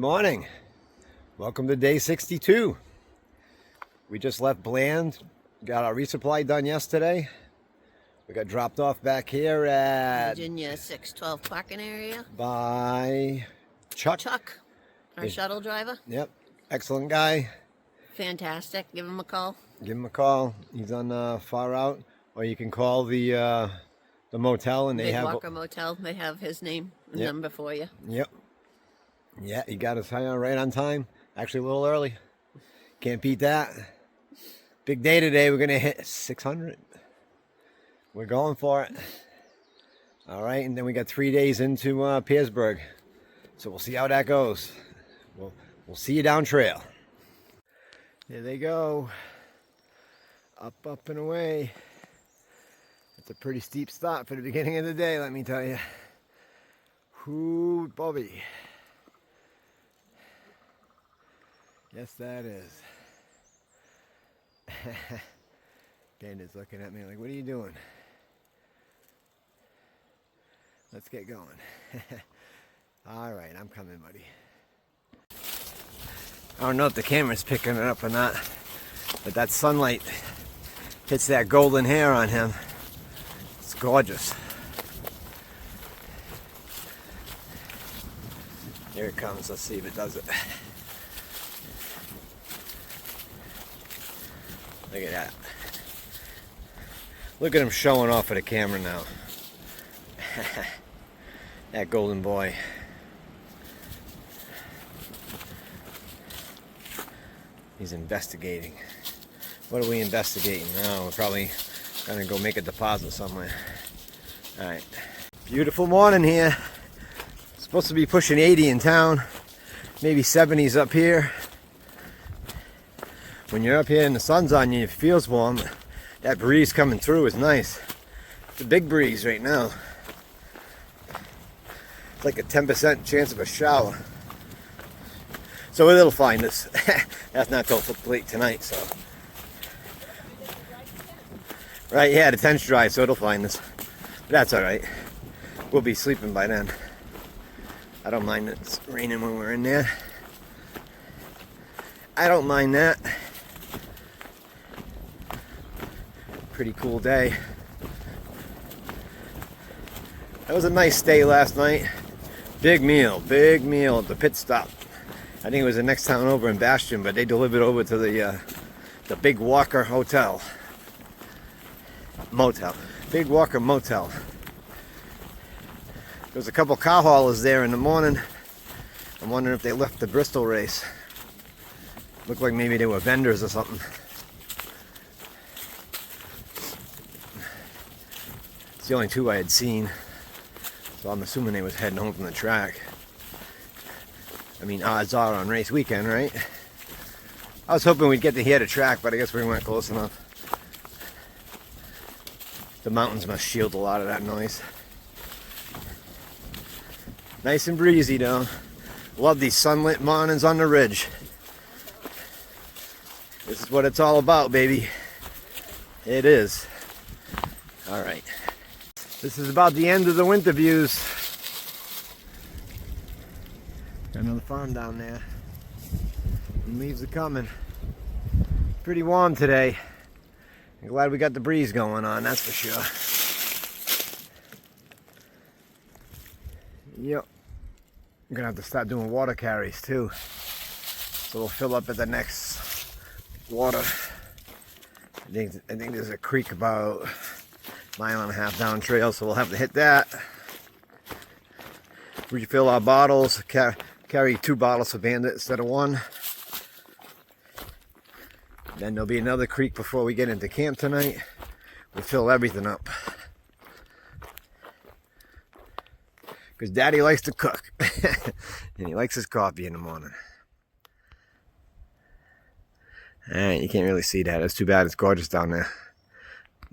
Good morning. Welcome to day 62. We just left Bland, got our resupply done yesterday. We got dropped off back here at Virginia 612 parking area by Chuck. Our shuttle driver. Yep, excellent guy. Fantastic. Give him a call. Give him a call. He's on far out, or you can call the motel, and they have Walker Motel. They have his name and number for you. Yep. Yeah, he got us right on time. Actually, a little early. Can't beat that. Big day today. We're gonna hit 600. We're going for it. All right, and then we got 3 days into Pearsburg, so we'll see how that goes. We'll see you down trail. There they go. Up and away. It's a pretty steep start for the beginning of the day, let me tell you. Whoo, Bobby. Yes, that is. Panda's looking at me like, what are you doing? Let's get going. All right, I'm coming, buddy. I don't know if the camera's picking it up or not, but that sunlight hits that golden hair on him. It's gorgeous. Here it comes. Let's see if it does it. Look at that. Look at him showing off for the camera now. That golden boy. He's investigating. What are we investigating? No, we're probably gonna go make a deposit somewhere. Alright. Beautiful morning here. Supposed to be pushing 80 in town. Maybe 70s up here. When you're up here and the sun's on you, it feels warm. That breeze coming through is nice. It's a big breeze right now. It's like a 10% chance of a shower. So it'll find us. That's not till late tonight, so. Right, yeah, the tent's dry, so it'll find us. But that's alright. We'll be sleeping by then. I don't mind it's raining when we're in there. I don't mind that. Pretty cool day. That was a nice stay last night. Big meal at the pit stop. I think it was the next town over in Bastion, but they delivered over to the Big Walker Motel. Big Walker Motel. There was a couple cow haulers there in the morning. I'm wondering if they left the Bristol race. Looked like maybe they were vendors or something. It's the only two I had seen. So I'm assuming they was heading home from the track. I mean, odds are on race weekend, right? I was hoping we'd get to hear the track, but I guess we weren't close enough. The mountains must shield a lot of that noise. Nice and breezy though. Love these sunlit mornings on the ridge. This is what it's all about, baby. It is. All right. This is about the end of the winter views. Got another farm down there. And leaves are coming. Pretty warm today. I'm glad we got the breeze going on, that's for sure. Yep. I'm gonna have to start doing water carries too. So we'll fill up at the next water. I think there's a creek about a mile and a half down trail, so we'll have to hit that. Refill our bottles, carry 2 bottles of Bandit instead of 1. Then there'll be another creek before we get into camp tonight. We'll fill everything up. Because Daddy likes to cook. And he likes his coffee in the morning. Alright, you can't really see that. It's too bad. It's gorgeous down there.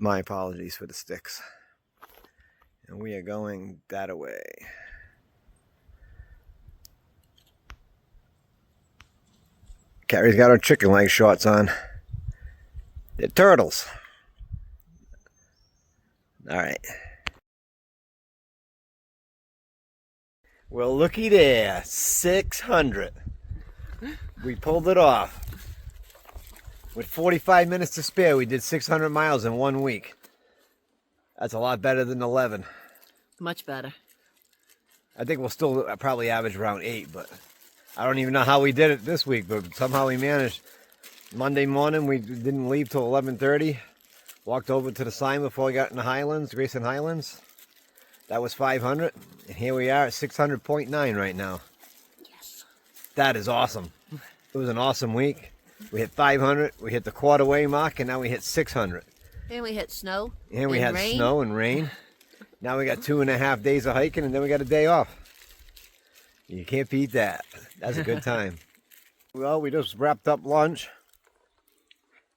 My apologies for the sticks. And we are going that way. Carrie's got her chicken leg shorts on. They're turtles. Alright. Well, looky there, 600. We pulled it off. With 45 minutes to spare, we did 600 miles in 1 week. That's a lot better than 11. Much better. I think we'll still probably average around 8, but I don't even know how we did it this week, but somehow we managed. Monday morning, we didn't leave till 11:30. Walked over to the sign before we got in the Highlands, Grayson Highlands. That was 500, and here we are at 600.9 right now. Yes. That is awesome. It was an awesome week. We hit 500, we hit the quarter-way mark, and now we hit 600. And we hit snow. And we had rain. snow and rain. Now we got 2.5 days of hiking, and then we got a day off. You can't beat that. That's a good time. Well, we just wrapped up lunch.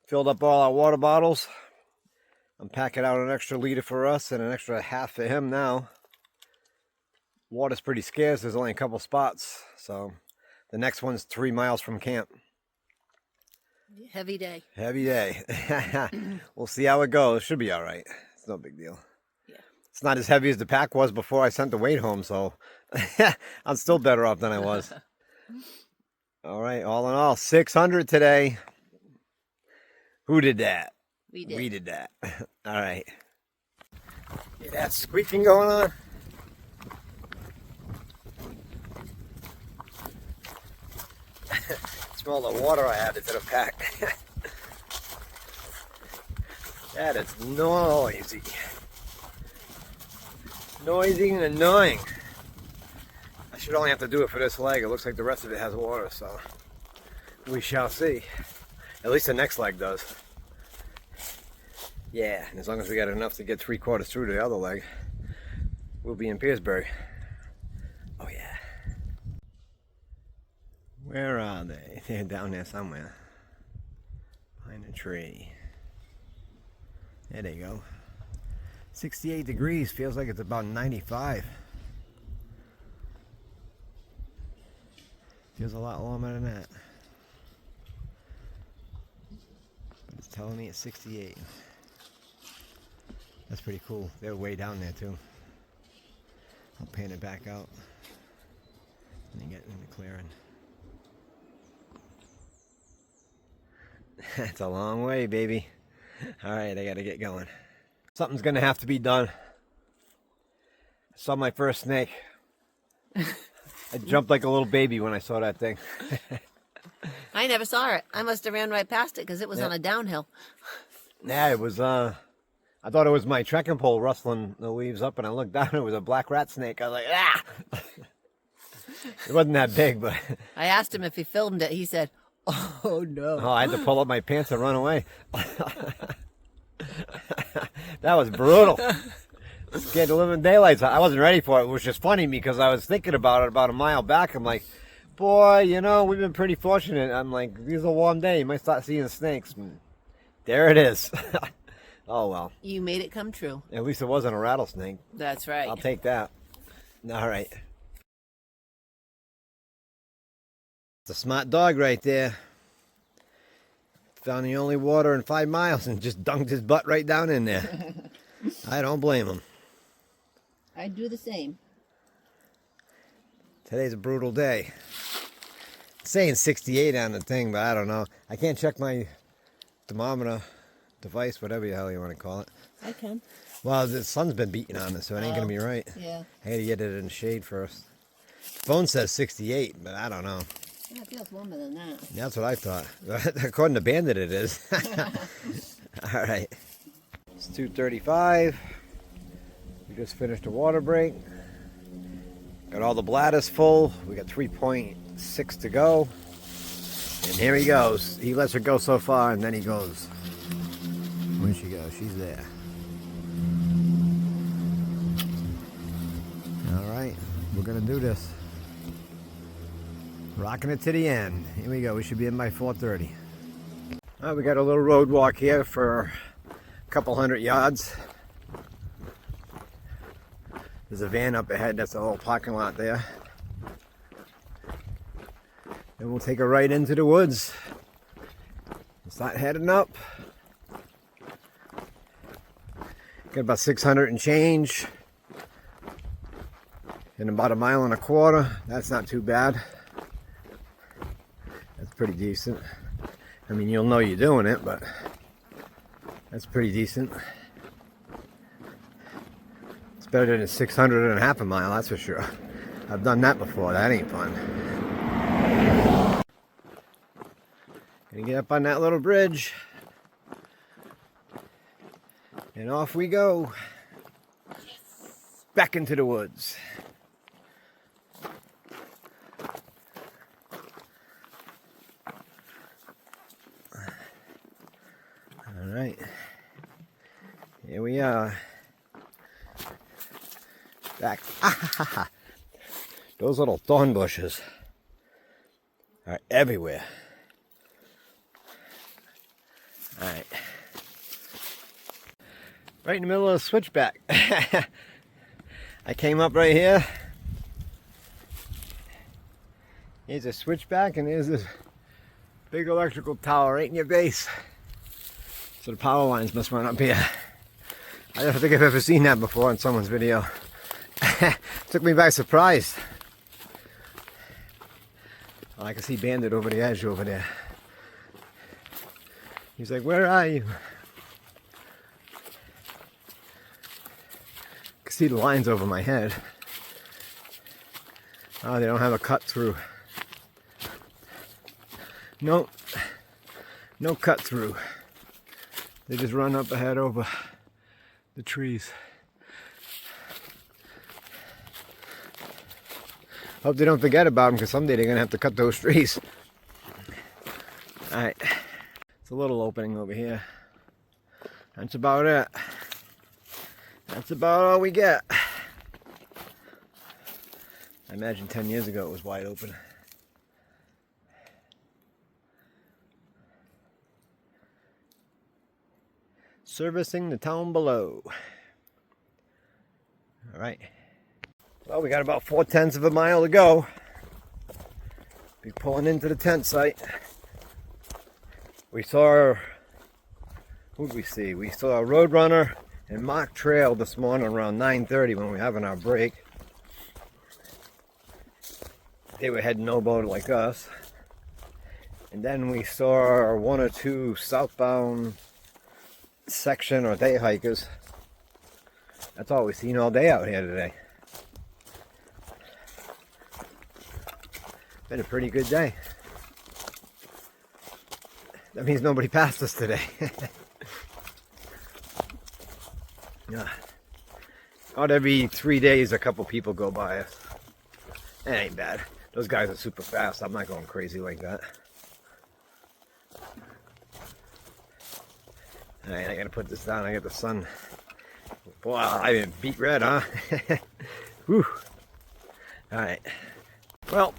Filled up all our water bottles. I'm packing out an extra liter for us and an extra half for him now. Water's pretty scarce. There's only a couple spots. So the next one's 3 miles from camp. Heavy day. Heavy day. We'll see how it goes. Should be all right. It's no big deal. Yeah. It's not as heavy as the pack was before I sent the weight home, so I'm still better off than I was. All right, all in all, 600 today. Who did that? We did. We did that. All right. Hear that squeaking going on? Smell the water I added to the pack. That is noisy. Noisy and annoying. I should only have to do it for this leg. It looks like the rest of it has water, so we shall see. At least the next leg does. Yeah, and as long as we got enough to get 3/4 through the other leg, we'll be in Petersburg. Oh yeah. Where are they? They're down there somewhere. Behind a tree. There they go. 68 degrees, feels like it's about 95. Feels a lot warmer than that. But it's telling me it's 68. That's pretty cool. They're way down there too. I'll pan it back out. And then get in the clearing. It's a long way, baby. Alright, I gotta get going. Something's gonna have to be done. I saw my first snake. I jumped like a little baby when I saw that thing. I never saw it. I must have ran right past it because it was on a downhill. Yeah, it was, I thought it was my trekking pole rustling the leaves up, and I looked down, it was a black rat snake. I was like, ah! It wasn't that big, but... I asked him if he filmed it. He said, oh, no. Oh, I had to pull up my pants and run away. That was brutal. Scared the living daylights. I wasn't ready for it, which is funny because I was thinking about it about a mile back. I'm like, boy, you know, we've been pretty fortunate. I'm like, these are a warm day. You might start seeing snakes. And there it is. Oh, well. You made it come true. At least it wasn't a rattlesnake. That's right. I'll take that. All right. It's a smart dog right there. Found the only water in 5 miles and just dunked his butt right down in there. I don't blame him. I'd do the same. Today's a brutal day. It's saying 68 on the thing, but I don't know. I can't check my thermometer device, whatever the hell you want to call it. I can. Well, the sun's been beating on it, so it ain't going to be right. Yeah. I got to get it in the shade first. The phone says 68, but I don't know. Yeah, it feels warmer than that. That's what I thought. According to Bandit, it is. All right. It's 2:35. We just finished a water break. Got all the bladders full. We got 3.6 to go. And here he goes. He lets her go so far, and then he goes. Where'd she go? She's there. All right. We're going to do this. Rocking it to the end. Here we go. We should be in by 4:30. All right, we got a little road walk here for a couple 100 yards. There's a van up ahead. That's the whole parking lot there. Then we'll take a right into the woods. We'll start heading up. Got about 600 and change. in about 1.25 miles. That's not too bad. That's pretty decent. I mean, you'll know you're doing it, but that's pretty decent. It's better than 600 and a half a mile, that's for sure. I've done that before. That ain't fun. Gonna get up on that little bridge. And off we go. Back into the woods. All right. Here we are. Back. Those little thorn bushes are everywhere. All right. Right in the middle of the switchback. I came up right here. Here's a switchback, and there's this big electrical tower right in your base. So the power lines must run up here. I don't think I've ever seen that before in someone's video. Took me by surprise. Oh, I can see Bandit over the edge over there. He's like, "Where are you?" I can see the lines over my head. Oh, they don't have a cut through. Nope. No cut through. They just run up ahead over the trees. Hope they don't forget about them, because someday they're going to have to cut those trees. Alright. It's a little opening over here. That's about it. That's about all we get. I imagine 10 years ago it was wide open. Servicing the town below. Alright. Well, we got about 4/10 of a mile to go. Be pulling into the tent site. We saw, who did we see? We saw a Roadrunner and Mock Trail this morning around 9:30 when we were having our break. They were heading no-boat like us. And then we saw 1 or 2 southbound section or day hikers. That's all we've seen all day out here today. Been a pretty good day. That means nobody passed us today. Yeah. About every 3 days a couple people go by us. That ain't bad. Those guys are super fast. I'm not going crazy like that. Alright, I gotta put this down. I got the sun. Boy, I been beat red, huh? Whew. Alright. Well,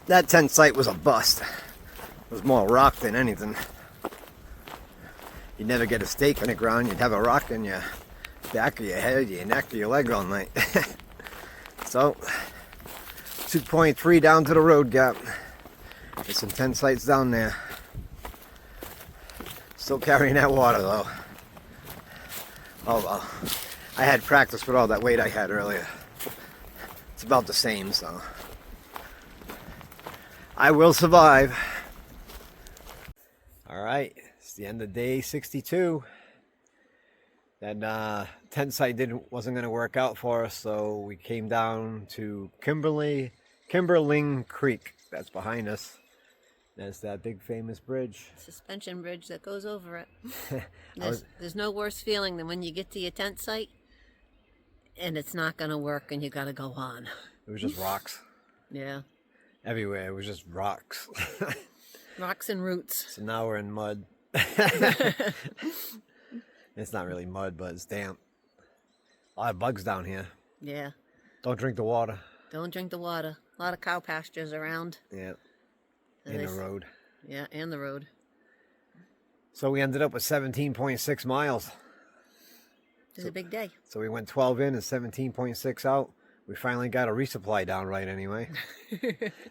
that tent site was a bust. It was more rock than anything. You'd never get a stake in the ground. You'd have a rock in your back of your head, your neck, or your leg all night. So, 2.3 down to the road gap. There's some tent sites down there. Still carrying that water though. Oh well. I had practice with all that weight I had earlier. It's about the same, so I will survive. Alright, it's the end of day 62. That tent site wasn't going to work out for us, so we came down to Kimberling Creek. That's behind us. That's that big famous bridge. Suspension bridge that goes over it. There's no worse feeling than when you get to your tent site and it's not going to work and you got to go on. It was just rocks. Yeah. Everywhere. It was just rocks. Rocks and roots. So now we're in mud. It's not really mud, but it's damp. A lot of bugs down here. Yeah. Don't drink the water. Don't drink the water. A lot of cow pastures around. Yeah. And the road. Yeah, and the road. So we ended up with 17.6 miles. It's a big day. So we went 12 in and 17.6 out. We finally got a resupply down right anyway.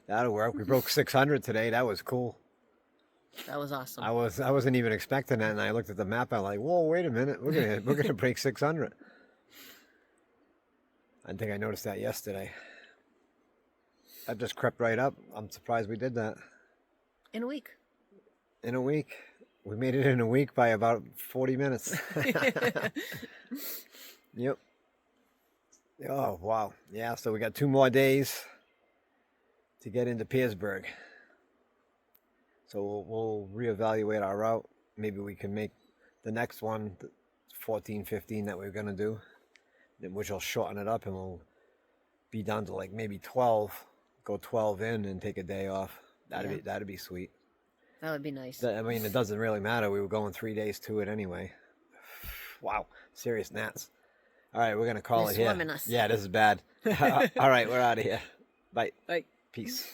That'll work. We broke 600 today. That was cool. That was awesome. I wasn't even expecting that, and I looked at the map. I'm like, whoa, wait a minute. We're gonna break 600. I think I noticed that yesterday. That just crept right up. I'm surprised we did that. In a week. In a week. We made it in a week by about 40 minutes. Yep. Oh, wow. Yeah, so we got 2 more days to get into Petersburg. So we'll reevaluate our route. Maybe we can make the next one 14, 15 that we're going to do, which will shorten it up, and we'll be down to like maybe 12. Go 12 in and take a day off. That'd be sweet. That would be nice. I mean, it doesn't really matter. We were going 3 days to it anyway. Wow. Serious gnats. All right, we're going to call it here. Swarming us. Yeah, this is bad. All right, we're out of here. Bye. Bye. Peace.